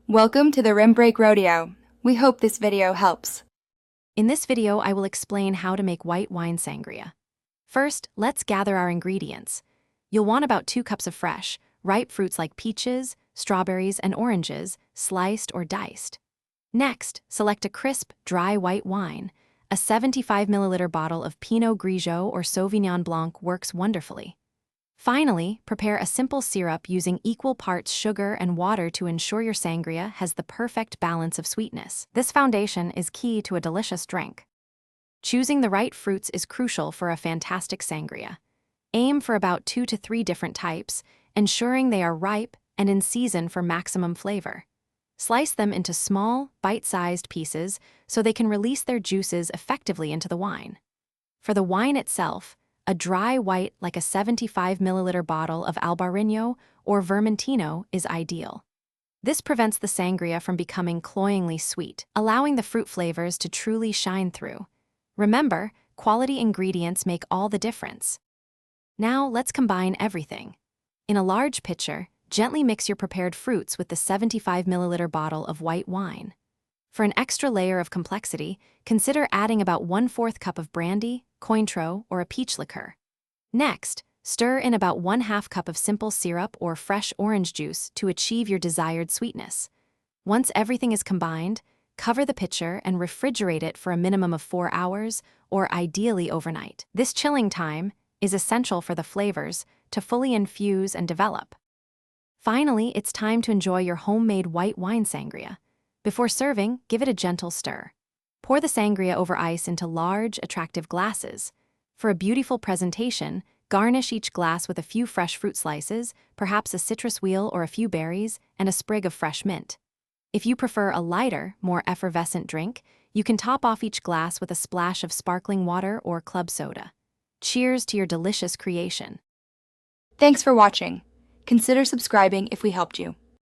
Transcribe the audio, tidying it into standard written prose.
Welcome to the Rim Break Rodeo. We hope this video helps. In this video, I will explain how to make white wine sangria. First, let's gather our ingredients. You'll want about 2 cups of fresh, ripe fruits like peaches, strawberries, and oranges, sliced or diced. Next, select a crisp, dry white wine. A 75 milliliter bottle of Pinot Grigio or Sauvignon Blanc works wonderfully. Finally, prepare a simple syrup using equal parts sugar and water to ensure your sangria has the perfect balance of sweetness. This foundation is key to a delicious drink. Choosing the right fruits is crucial for a fantastic sangria. Aim for about 2 to 3 different types, ensuring they are ripe and in season for maximum flavor. Slice them into small, bite-sized pieces so they can release their juices effectively into the wine. For the wine itself, a dry white like a 75 milliliter bottle of Albarino or Vermentino is ideal. This prevents the sangria from becoming cloyingly sweet, allowing the fruit flavors to truly shine through. Remember, quality ingredients make all the difference. Now let's combine everything. In a large pitcher, gently mix your prepared fruits with the 75 milliliter bottle of white wine. For an extra layer of complexity, consider adding about 1/4 cup of brandy, Cointreau, or a peach liqueur. Next, stir in about 1/2 cup of simple syrup or fresh orange juice to achieve your desired sweetness. Once everything is combined, cover the pitcher and refrigerate it for a minimum of 4 hours, or ideally overnight. This chilling time is essential for the flavors to fully infuse and develop. Finally, it's time to enjoy your homemade white wine sangria. Before serving, give it a gentle stir. Pour the sangria over ice into large, attractive glasses. For a beautiful presentation, garnish each glass with a few fresh fruit slices, perhaps a citrus wheel or a few berries, and a sprig of fresh mint. If you prefer a lighter, more effervescent drink, you can top off each glass with a splash of sparkling water or club soda. Cheers to your delicious creation. Thanks for watching. Consider subscribing if we helped you.